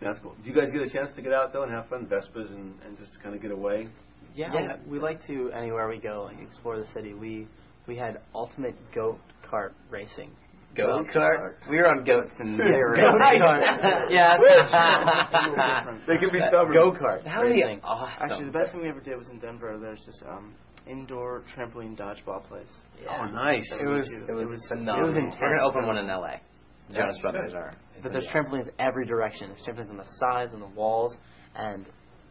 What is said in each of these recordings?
That's cool. Do you guys get a chance to get out, though, and have fun, Vespas, and just kind of get away? Yeah, we like to, anywhere we go, like explore the city. We had ultimate goat kart racing. Goat kart? We were on goats and they were Yeah, they can be stubborn. Go kart. How many? Awesome. Actually, the best thing we ever did was in Denver. There's this indoor trampoline dodgeball place. Yeah. Oh, nice. It was phenomenal. It was intense. We're gonna open one in LA. Jonas Brothers are. But there's trampolines every direction. There's trampolines on the sides, on the walls, and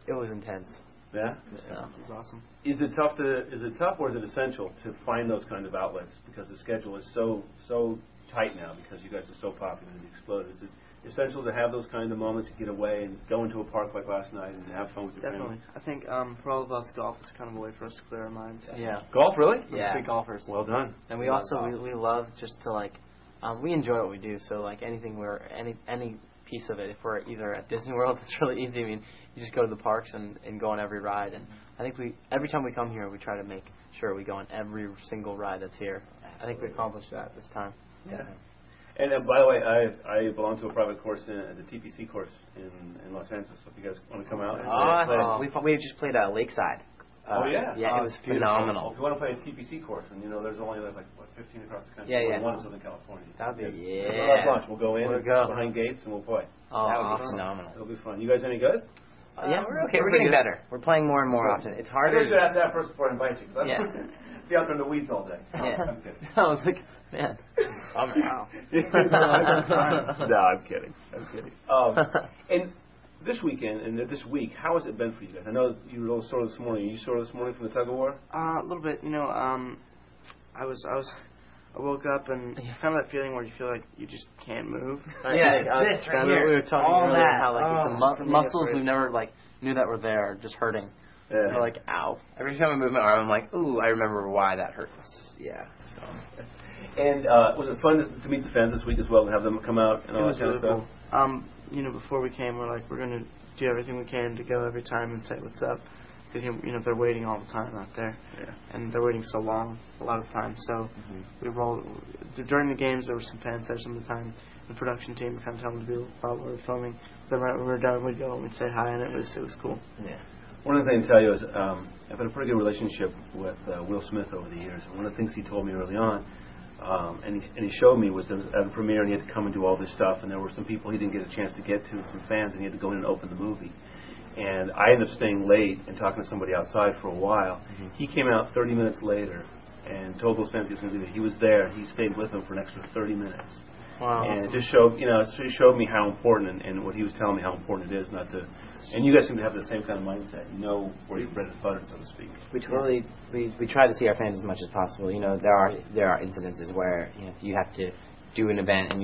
it was intense. Yeah? It was awesome. Is it tough or is it essential to find those kind of outlets because the schedule is so tight now because you guys are so popular and exploded? Is it essential to have those kind of moments to get away and go into a park like last night and have fun with your family? Definitely. I think for all of us, golf is kind of a way for us to clear our minds. Yeah. Golf, really? Yeah. We're big golfers. Well done. And we also we love just to like we enjoy what we do. So like anything any piece of it, if we're either at Disney World, it's really easy. I mean, you just go to the parks and go on every ride. And I think every time we come here, we try to make sure we go on every single ride that's here. I think we accomplished that this time. Yeah. And by the way, I belong to a private course, the TPC course in Los Angeles. So if you guys want to come out, Awesome. We just played Lakeside. Oh yeah, yeah, it was phenomenal. If you want to play a TPC course, and there's only like 15 across the country. Yeah. One in Southern California. That'd be Let's launch. We'll go in behind gates and we'll play. Oh, that would awesome. be phenomenal. It'll be fun. You guys any good? Yeah, we're okay. We're getting better. We're playing more and more often. It's harder. I should ask that first before I invite you. Yeah. Be out there in the weeds all day. Yeah. I'm kidding. I was like, man. Wow. No, I'm kidding. And this weekend and this week, how has it been for you guys? I know you were a little sore this morning. Are you sore this morning from the tug of war? A little bit. You know, I woke up and kind of that feeling where you feel like you just can't move. Yeah, this right here. We were talking all earlier that. how like the muscles we never like knew that were there are just hurting. Yeah. We're like, ow. Every time I move my arm, I'm like, ooh, I remember why that hurts. Yeah. So. And was it fun to meet the fans this week as well, to have them come out and all that kind of stuff? Cool. You know, before we came, we're going to do everything we can to go every time and say what's up. Because, you know, they're waiting all the time out there. Yeah. And they're waiting so long, a lot of times. So we rolled. During the games, there were some fans there some of the time. The production team would kind of tell them to do while we were filming. Then right when we were done, we'd go and we'd say hi, and it was cool. Yeah. One of the things I can tell you is I've had a pretty good relationship with Will Smith over the years. And one of the things he told me early on, and he showed me, was that at the premiere, and he had to come and do all this stuff, and there were some people he didn't get a chance to get to, some fans, and he had to go in and open the movie. And I ended up staying late and talking to somebody outside for a while. He came out 30 minutes later and told those fans he was going to do it. He was there. He stayed with them for an extra 30 minutes. Wow. And it just showed, it showed me how important, and what he was telling me how important it is not to. And you guys seem to have the same kind of mindset. You know where your bread is buttered, so to speak. We totally we try to see our fans as much as possible. You know, there are incidences where you have to do an event and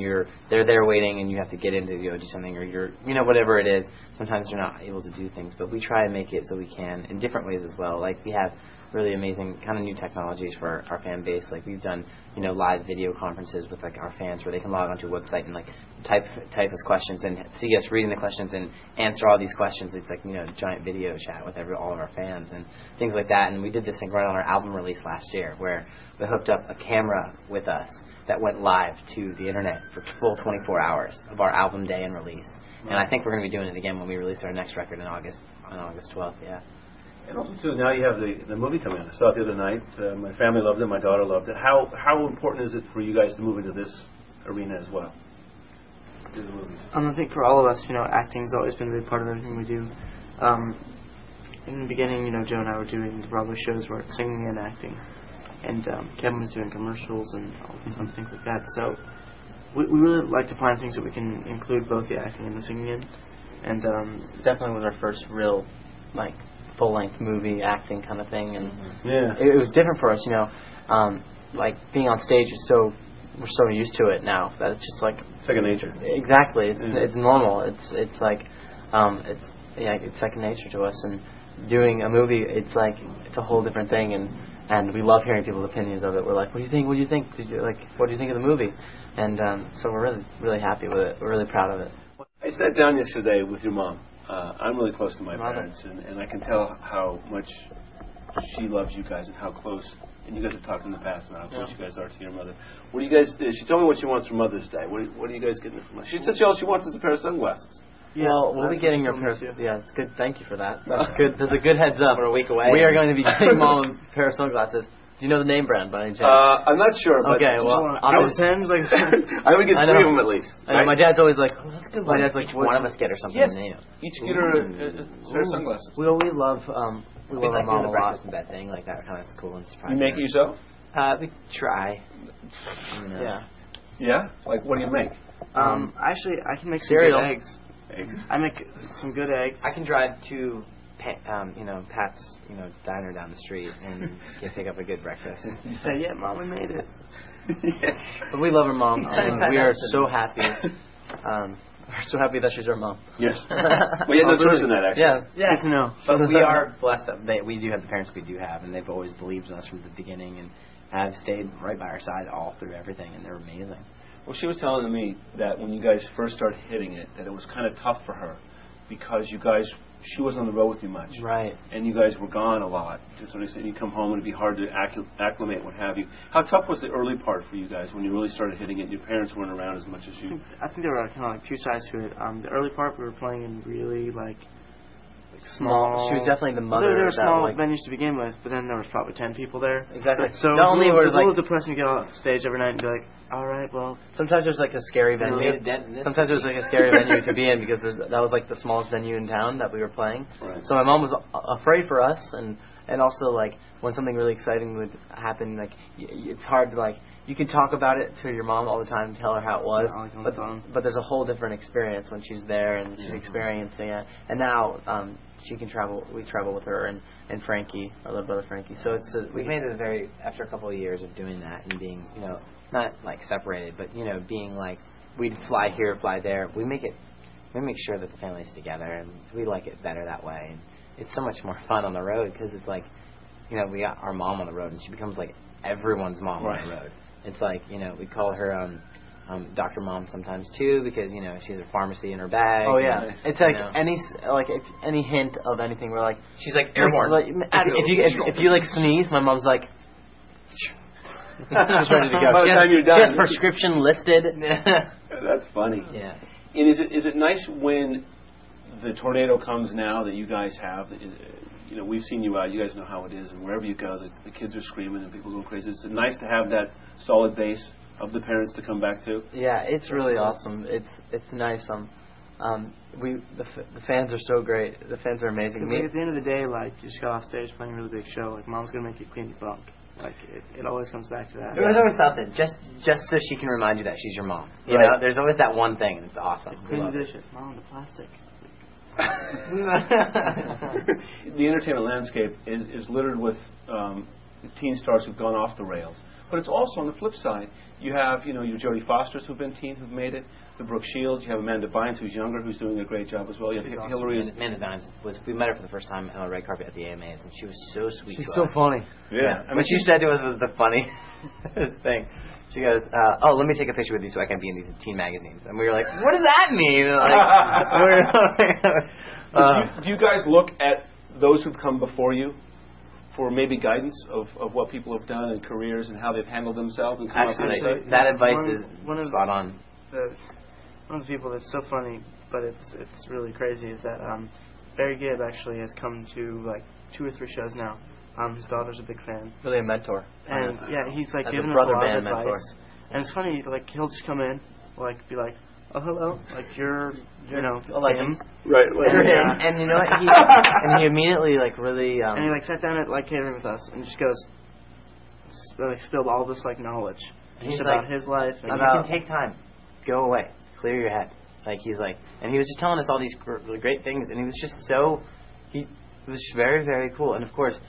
they're there waiting and you have to get in to go do something, or whatever it is. Sometimes you're not able to do things, but we try and make it so we can in different ways as well. Like we have really amazing kind of new technologies for our fan base. Like we've done live video conferences with like our fans where they can log onto a website and like type us questions and see us reading the questions and answer all these questions. It's like a giant video chat with all of our fans and things like that. And we did this thing right on our album release last year where we hooked up a camera with us that went live to the internet for full 24 hours of our album day and release. And I think we're going to be doing it again when we release our next record on August 12th. Yeah. And also, too, now you have the movie coming out. I saw it the other night. My family loved it. My daughter loved it. How important is it for you guys to move into this arena as well? Do the movies. I think for all of us, acting's always been a big part of everything we do. In the beginning, Joe and I were doing the Broadway shows where it's singing and acting. And Kevin was doing commercials and all some things like that. So we really like to find things that we can include both the acting and the singing in. And definitely was our first real, like, full-length movie acting kind of thing. And it was different for us, like, being on stage is we're so used to it now that it's just like second nature. Exactly. It's normal. It's like it's second nature to us. And doing a movie, it's a whole different thing. And we love hearing people's opinions of it. We're like, what do you think? What do you think? What do you think of the movie? And so we're really, really happy with it. We're really proud of it. I sat down yesterday with your mom. I'm really close to my parents, and I can tell how much she loves you guys and how close. And you guys have talked in the past about how close you guys are to your mother. What do you guys? She told me what she wants for Mother's Day. What are you guys getting from her? She said all she wants is a pair of sunglasses. Yeah, well, we'll be that's getting your what pair. he told me Yeah, it's good. Thank you for that. That's good. That's a good heads up. We're a week away. We are going to be getting Mom a pair of sunglasses. Do you know the name brand by any chance? I'm not sure. But Okay, well, I would pretend like I would get I 3 know. of them at least. I know, my dad's always like, oh, that's good. My dad's like, One of us get or something. Yes. You know. Each get her a pair of sunglasses. We love we love our like mom doing a the lot. breakfast in bed thing, like that kind of cool and You surprising. make it yourself? We try. You know. Yeah. Yeah. Like, what do you make? actually, I can make some Cereal. good eggs. I make some good eggs. I can drive to, Pat's, diner down the street and pick up a good breakfast. You say, yeah, Mom, we made it. But we love our mom, and we are so happy. We're so happy that she's our mom. Yes. We had no choice in that, actually. Yeah. Good to know. But we are blessed that we do have the parents we do have, and they've always believed in us from the beginning and have stayed right by our side all through everything, and they're amazing. Well, she was telling me that when you guys first started hitting it, that it was kind of tough for her because she wasn't on the road with you much. Right. And you guys were gone a lot. Just sort of said you come home and it'd be hard to acclimate, what have you. How tough was the early part for you guys when you really started hitting it and your parents weren't around as much as you? I think there were kind of like two sides to it. The early part, we were playing in really small. She was definitely the mother. There were that, small like, venues to begin with, but then there was probably 10 people there. Exactly. So Not only it was was a little like depressing to get on stage every night and be like, all right, well. sometimes there's like a scary venue. made a dent in this. Sometimes there's like a scary venue to be in because that was like the smallest venue in town that we were playing. Right. So my mom was afraid for us, and also like when something really exciting would happen, like it's hard to like. You can talk about it to your mom all the time and tell her how it was, Yeah, like on the phone. but there's a whole different experience when she's there and she's experiencing it. And now she can travel. We travel with her and Frankie, our little brother Frankie. So We've made it after a couple of years of doing that and being, not like separated, but being like we'd fly here, fly there. We make sure that the family's together, and we like it better that way. And it's so much more fun on the road because it's like, we got our mom on the road, and she becomes like everyone's mom on the road. It's like, we call her Dr. Mom sometimes too because she has a pharmacy in her bag. Oh yeah, and, it's like any hint of anything. We're like, she's like airborne. Like, if you like sneeze, my mom's like, she's ready to go. By the time you're done, she has prescription listed. That's funny. Yeah. And is it nice when the tornado comes now that you guys have? We've seen you out. You guys know how it is, and wherever you go, the kids are screaming and people go crazy. It's nice to have that solid base of the parents to come back to. Yeah, it's really awesome. It's nice. The fans are so great. The fans are amazing. At the end of the day, like you just got off stage playing a really big show. Like Mom's gonna make you clean your bunk. Like it always comes back to that. There's always something, just so she can remind you that she's your mom. You know, there's always that one thing, and it's awesome. Clean the dishes, Mom. The plastic. The entertainment landscape is littered with teen stars who've gone off the rails. But it's also on the flip side. You have, your Jodie Fosters who've been teen, who've made it. The Brooke Shields. You have Amanda Bynes, who's younger, who's doing a great job as well. You have Awesome. Hillary. Amanda Bynes we met her for the first time on a red carpet at the AMAs, and she was so sweet. She's to so us. funny. Yeah. I mean, what she said to us was the funniest thing. She goes, "Oh, let me take a picture with you so I can be in these teen magazines." And we were like, "What does that mean?" Do you guys look at those who've come before you for maybe guidance of what people have done in careers and how they've handled themselves? And come Actually, up with that advice is spot on. One of the people that's so funny, but it's really crazy, is that Barry Gibb actually has come to like 2 or 3 shows now. His daughter's a big fan. Really a mentor. And he's like As giving a us a brother lot of band advice. mentor. And it's funny, like he'll just come in, like be like, "Oh, hello," like you're like him. Right. And you know what? He immediately like really. And he like sat down at like catering with us and just goes, like spilled all this like knowledge. He's Just like, about his life. And you can take time, go away, clear your head. Like he's like, and he was just telling us all these really great things, and he was just it was very, very cool. And of course,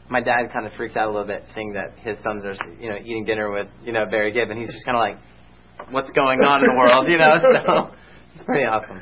my dad kind of freaks out a little bit seeing that his sons are, eating dinner with, Barry Gibb, and he's just kind of like, what's going on in the world, So it's pretty awesome.